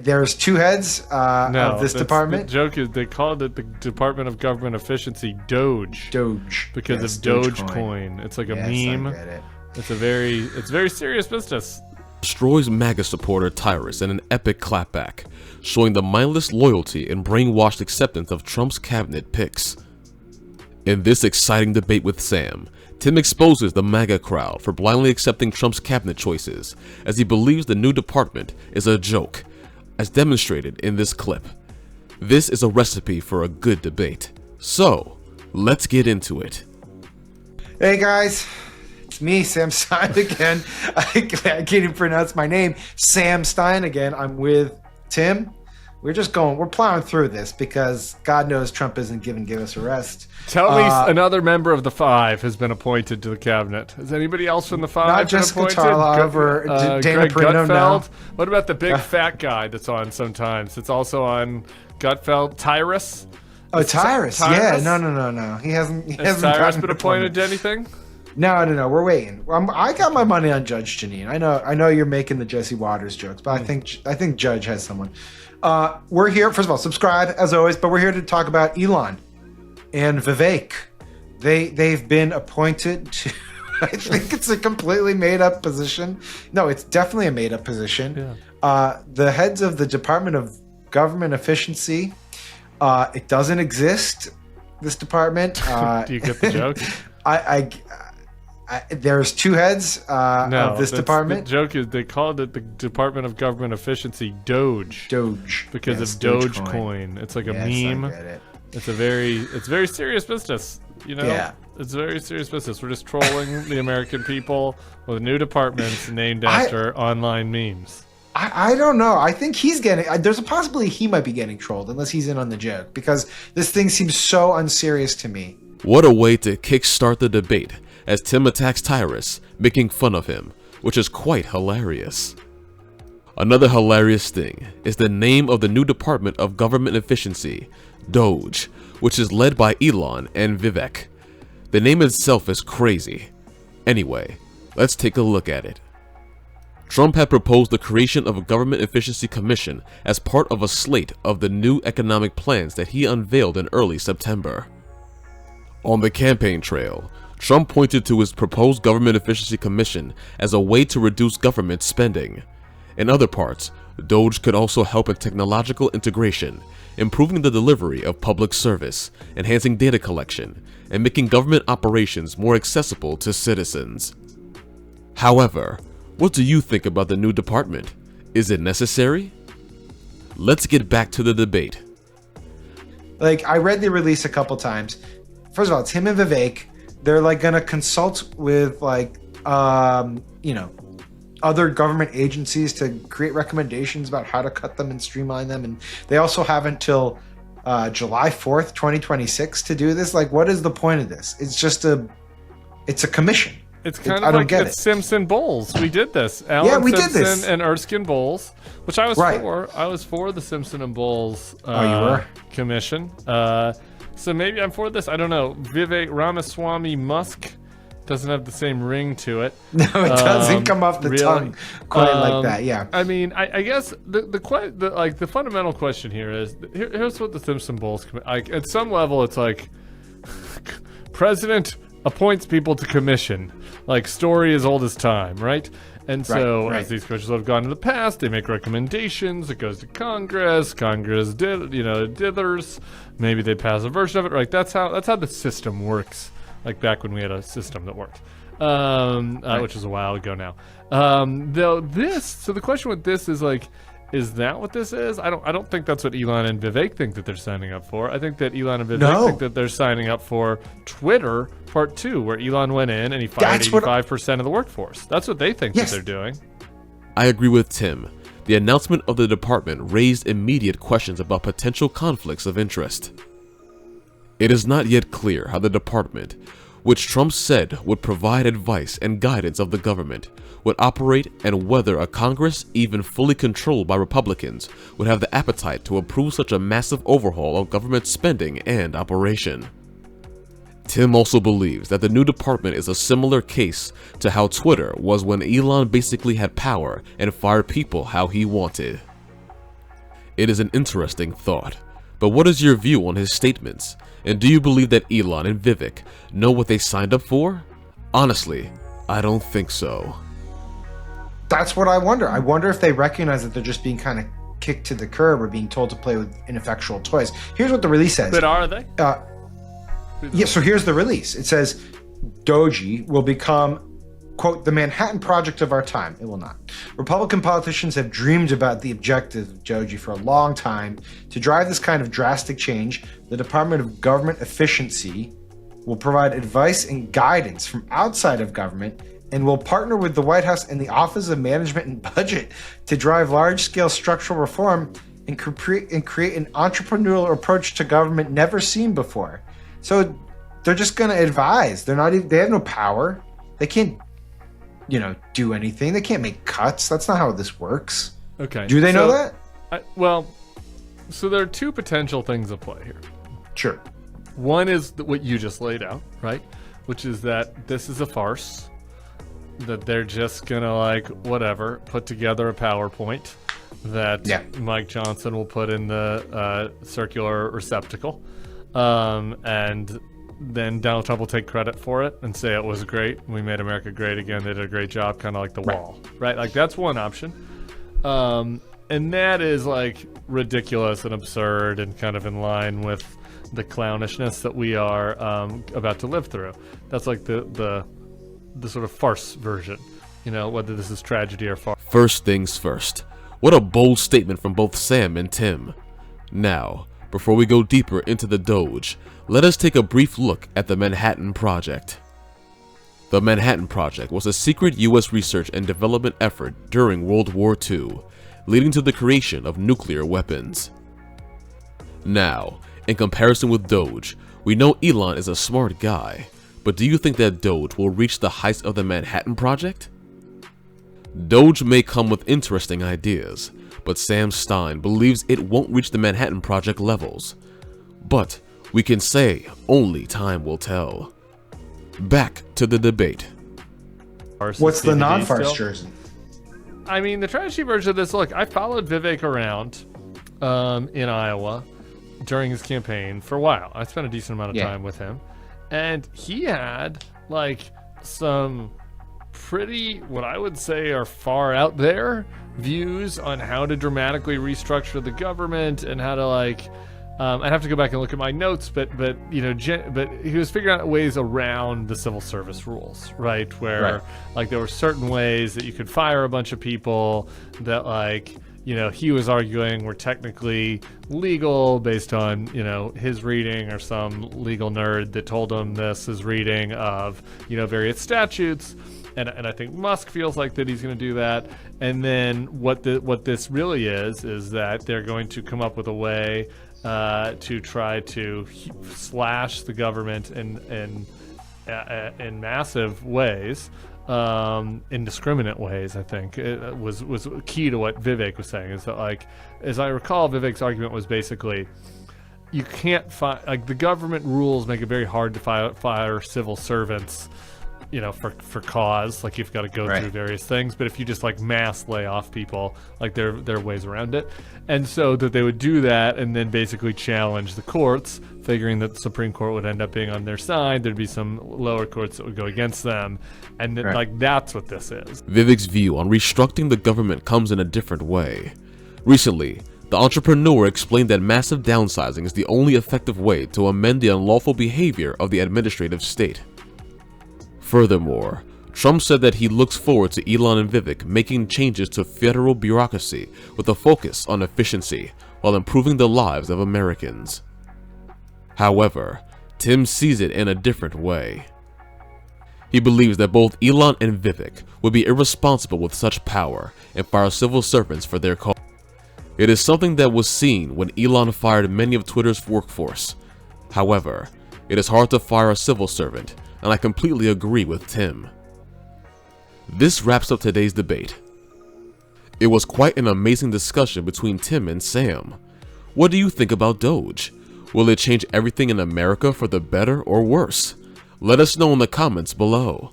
There's two heads No, of this department. The joke is they called it the Department of Government Efficiency, Doge. Doge. Because Yes, of Dogecoin. It's like a meme. I get it. It's very serious business. Destroys MAGA supporter Tyrus in an epic clapback, showing the mindless loyalty and brainwashed acceptance of Trump's cabinet picks. In this exciting debate with Sam, Tim exposes the MAGA crowd for blindly accepting Trump's cabinet choices, as he believes the new department is a joke, as demonstrated in this clip. This is a recipe for a good debate. So, let's get into it. Hey guys, it's me, Sam Stein again. I can't even pronounce my name. Sam Stein again. I'm with Tim. We're plowing through this because God knows Trump isn't give us a rest. Tell me another member of the Five has been appointed to the cabinet. Has anybody else from the Five Not been Jessica appointed? Tarlov or Dana Greg Perino, no. Gutfeld? What about the big fat guy that's on sometimes? It's also on Gutfeld. Tyrus? Oh, Tyrus. Yeah, no. He hasn't Has Tyrus gotten been appointed to anything? No. We're waiting. I got my money on Judge Janine. I know you're making the Jesse Waters jokes, but I think Judge has someone. We're here. First of all, subscribe as always. But we're here to talk about Elon and Vivek. They've been appointed to. I think it's a completely made up position. No, it's definitely a made up position. Yeah. The heads of the Department of Government Efficiency. It doesn't exist. This department. Do you get the joke? There's two heads of this department. The joke is they called it the Department of Government Efficiency, Doge. Because of Dogecoin. It's like a meme. I get it. It's very serious business. You know? Yeah. It's very serious business. We're just trolling the American people with new departments named after online memes. I don't know. I think he's getting. There's a possibility he might be getting trolled unless he's in on the joke because this thing seems so unserious to me. What a way to kickstart the debate as Tim attacks Tyrus, making fun of him, which is quite hilarious. Another hilarious thing is the name of the new Department of Government Efficiency, Doge, which is led by Elon and Vivek. The name itself is crazy. Anyway, let's take a look at it. Trump had proposed the creation of a Government Efficiency Commission as part of a slate of the new economic plans that he unveiled in early September. On the campaign trail, Trump pointed to his proposed Government Efficiency Commission as a way to reduce government spending. In other parts, Doge could also help in technological integration, improving the delivery of public service, enhancing data collection, and making government operations more accessible to citizens. However, what do you think about the new department? Is it necessary? Let's get back to the debate. I read the release a couple times. First of all, it's him and Vivek. They're gonna consult with other government agencies to create recommendations about how to cut them and streamline them. And they also have until July 4th, 2026 to do this. What is the point of this? It's a commission. It's kind of like it's Simpson Bowles. We did this. Alan Simpson and Erskine Bowles, which I was for. I was for the Simpson and Bowles you were? commission. So maybe I'm for this. I don't know. Vivek Ramaswamy Musk doesn't have the same ring to it. No, it doesn't come off the tongue quite like that. Yeah. I mean, I guess the fundamental question here is here's what the Simpson Bowles at some level it's like president appoints people to commission. Story as old as time, right? And so, as these commissions have gone in the past, they make recommendations. It goes to Congress. Congress dithers. Maybe they pass a version of it. That's how the system works. Back when we had a system that worked, which is a while ago now. So the question with this is that what this is? I don't think that's what Elon and Vivek think that they're signing up for. I think that Elon and Vivek think that they're signing up for Twitter Part 2, where Elon went in and he fired 85% of the workforce. That's what they think that they're doing. I agree with Tim. The announcement of the department raised immediate questions about potential conflicts of interest. It is not yet clear how the department, which Trump said would provide advice and guidance of the government, would operate and whether a Congress, even fully controlled by Republicans, would have the appetite to approve such a massive overhaul of government spending and operation. Tim also believes that the new department is a similar case to how Twitter was when Elon basically had power and fired people how he wanted. It is an interesting thought, but what is your view on his statements? And do you believe that Elon and Vivek know what they signed up for? Honestly, I don't think so. That's what I wonder. I wonder if they recognize that they're just being kind of kicked to the curb or being told to play with ineffectual toys. Here's what the release says. But are they? Yeah, so here's the release. It says Doji will become, quote, the Manhattan Project of our time. It will not. Republican politicians have dreamed about the objective of Doji for a long time. To drive this kind of drastic change, the Department of Government Efficiency will provide advice and guidance from outside of government and will partner with the White House and the Office of Management and Budget to drive large-scale structural reform and create an entrepreneurial approach to government never seen before. So they're just going to advise. They have no power. They can't, do anything. They can't make cuts. That's not how this works. Okay. Do they know that? So there are two potential things at play here. Sure. One is what you just laid out, right? Which is that this is a farce. That they're just gonna put together a PowerPoint that Mike Johnson will put in the circular receptacle, and then Donald Trump will take credit for it and say it was great. We made America great again. They did a great job, kind of like the wall, right? Like that's one option, and that is ridiculous and absurd and kind of in line with the clownishness that we are about to live through. That's like the sort of farce version, whether this is tragedy or farce. First things first. What a bold statement from both Sam and Tim. Now, before we go deeper into the Doge, let us take a brief look at the Manhattan Project. The Manhattan Project was a secret U.S. research and development effort during World War II, leading to the creation of nuclear weapons. Now, in comparison with Doge, we know Elon is a smart guy. But do you think that Doge will reach the heights of the Manhattan Project? Doge may come with interesting ideas, but Sam Stein believes it won't reach the Manhattan Project levels. But we can say only time will tell. Back to the debate. What's the non-farce jersey? I mean, the tragedy version of this, look, I followed Vivek around in Iowa during his campaign for a while. I spent a decent amount of time with him. And he had some pretty, what I would say are far out there views on how to dramatically restructure the government and how to I'd have to go back and look at my notes, but he was figuring out ways around the civil service rules, right? Where there were certain ways that you could fire a bunch of people that he was arguing were technically legal based on, his reading or some legal nerd that told him this is reading of, various statutes. And I think Musk feels like that he's going to do that. And then what this really is that they're going to come up with a way to try to slash the government in massive ways. Indiscriminate ways, I think it was key to what Vivek was saying. Is that as I recall, Vivek's argument was basically you can't the government rules make it very hard to fire civil servants, for cause. You've got to go through various things. But if you just mass lay off people, there are ways around it. And so that they would do that and then basically challenge the courts, figuring that the Supreme Court would end up being on their side. There'd be some lower courts that would go against them. And then, that's what this is. Vivek's view on restructuring the government comes in a different way. Recently, the entrepreneur explained that massive downsizing is the only effective way to amend the unlawful behavior of the administrative state. Furthermore, Trump said that he looks forward to Elon and Vivek making changes to federal bureaucracy with a focus on efficiency while improving the lives of Americans. However, Tim sees it in a different way. He believes that both Elon and Vivek would be irresponsible with such power and fire civil servants for their cause. It is something that was seen when Elon fired many of Twitter's workforce. However, it is hard to fire a civil servant, and I completely agree with Tim. This wraps up today's debate. It was quite an amazing discussion between Tim and Sam. What do you think about Doge? Will it change everything in America for the better or worse? Let us know in the comments below.